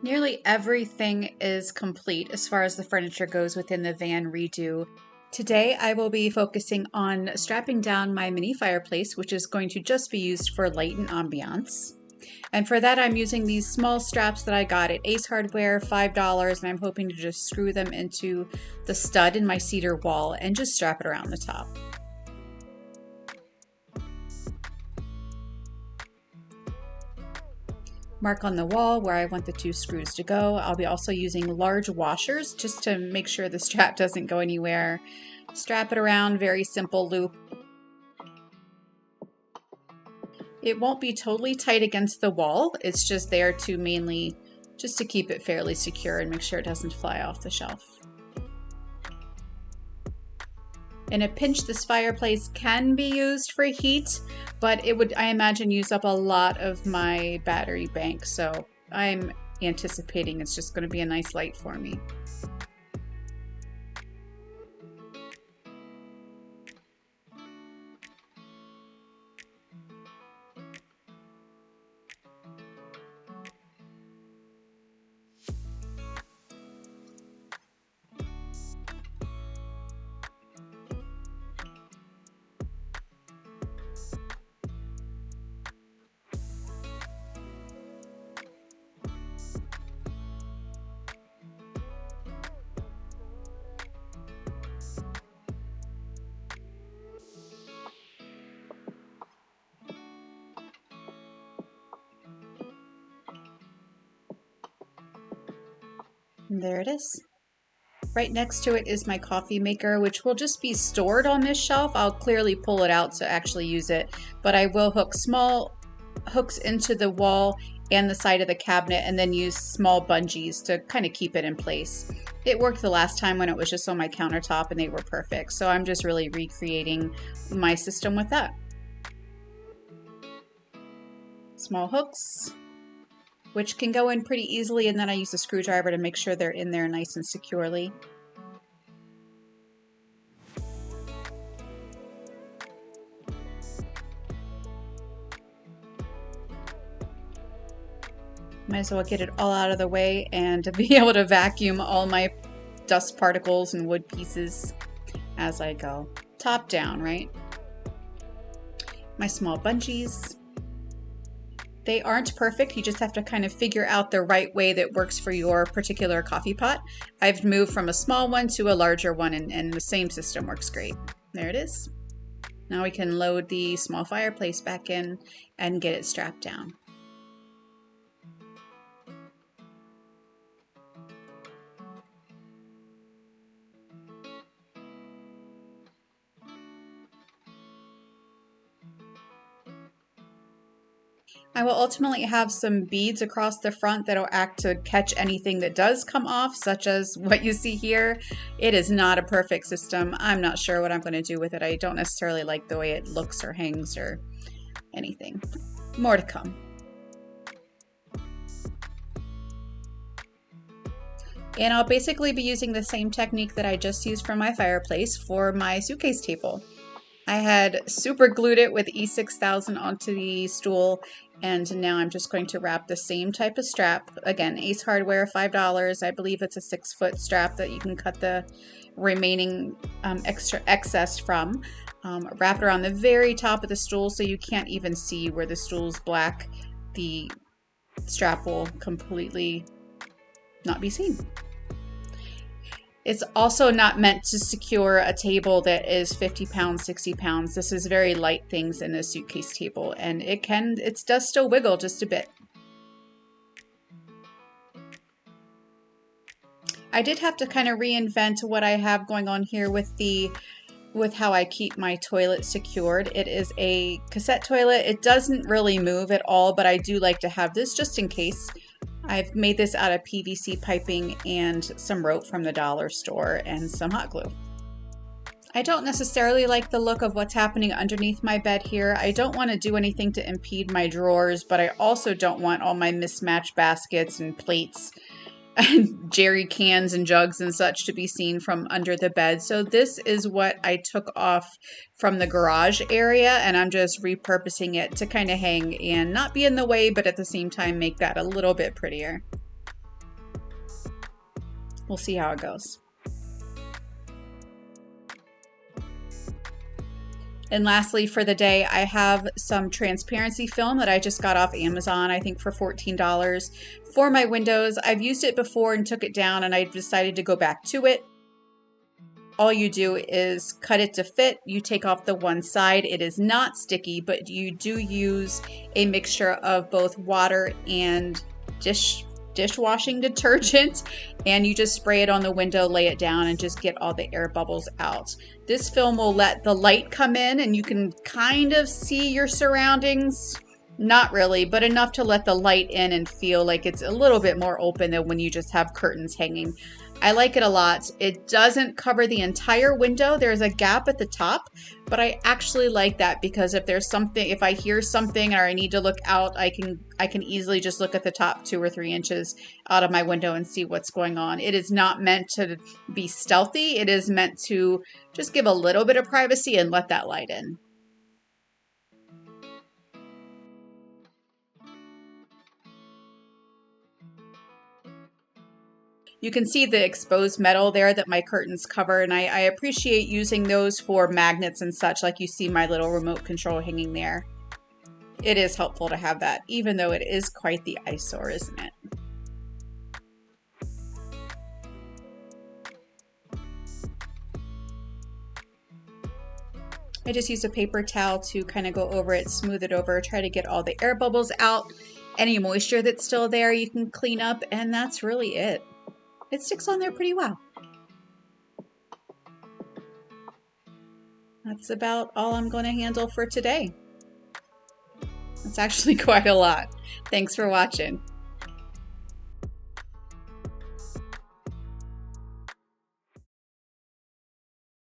Nearly everything is complete as far as the furniture goes within the van redo. Today I will be focusing on strapping down my mini fireplace, which is going to just be used for light and ambiance. And for that I'm using these small straps that I got at Ace Hardware, $5, and I'm hoping to just screw them into the stud in my cedar wall and just strap it around the top. Mark on the wall where I want the 2 screws to go. I'll be also using large washers just to make sure the strap doesn't go anywhere. Strap it around, very simple loop. It won't be totally tight against the wall. It's just there to mainly just to keep it fairly secure and make sure it doesn't fly off the shelf. In a pinch, this fireplace can be used for heat, but it would, I imagine, use up a lot of my battery bank, so I'm anticipating it's just going to be a nice light for me. And there it is. Right next to it is my coffee maker, which will just be stored on this shelf. I'll clearly pull it out to actually use it, but I will hook small hooks into the wall and the side of the cabinet and then use small bungees to kind of keep it in place. It worked the last time when it was just on my countertop and they were perfect, so I'm just really recreating my system with that. Small hooks, which can go in pretty easily, and then I use a screwdriver to make sure they're in there nice and securely. Might as well get it all out of the way and be able to vacuum all my dust particles and wood pieces as I go. Top down, right? My small bungees. They aren't perfect. You just have to kind of figure out the right way that works for your particular coffee pot. I've moved from a small one to a larger one, and the same system works great. There it is. Now we can load the small fireplace back in and get it strapped down. I will ultimately have some beads across the front that will act to catch anything that does come off, such as what you see here. It is not a perfect system. I'm not sure what I'm going to do with it. I don't necessarily like the way it looks or hangs or anything. More to come. And I'll basically be using the same technique that I just used for my fireplace for my suitcase table. I had super glued it with E6000 onto the stool, and now I'm just going to wrap the same type of strap. Again, Ace Hardware, $5. I believe it's a 6-foot strap that you can cut the remaining extra excess from. Wrap it around the very top of the stool so you can't even see where the stool's black. The strap will completely not be seen. It's also not meant to secure a table that is 50 pounds, 60 pounds. This is very light things in a suitcase table, and it does still wiggle just a bit. I did have to kind of reinvent what I have going on here with how I keep my toilet secured. It is a cassette toilet. It doesn't really move at all, but I do like to have this just in case. I've made this out of PVC piping and some rope from the dollar store and some hot glue. I don't necessarily like the look of what's happening underneath my bed here. I don't want to do anything to impede my drawers, but I also don't want all my mismatched baskets and plates and jerry cans and jugs and such to be seen from under the bed. So this is what I took off from the garage area, and I'm just repurposing it to kind of hang and not be in the way, but at the same time make that a little bit prettier. We'll see how it goes. And lastly, for the day, I have some transparency film that I just got off Amazon, I think for $14 for my windows. I've used it before and took it down, and I decided to go back to it. All you do is cut it to fit. You take off the one side. It is not sticky, but you do use a mixture of both water and dishwashing detergent, and you just spray it on the window, lay it down, and just get all the air bubbles out. This film will let the light come in, and you can kind of see your surroundings. Not really, but enough to let the light in and feel like it's a little bit more open than when you just have curtains hanging. I like it a lot. It doesn't cover the entire window. There's a gap at the top, but I actually like that because if there's something, if I hear something or I need to look out, I can easily just look at the top 2 or 3 inches out of my window and see what's going on. It is not meant to be stealthy. It is meant to just give a little bit of privacy and let that light in. You can see the exposed metal there that my curtains cover, and I appreciate using those for magnets and such, like you see my little remote control hanging there. It is helpful to have that, even though it is quite the eyesore, isn't it? I just use a paper towel to kind of go over it, smooth it over, try to get all the air bubbles out. Any moisture that's still there you can clean up, and that's really it. It sticks on there pretty well. That's about all I'm going to handle for today. It's actually quite a lot. Thanks for watching.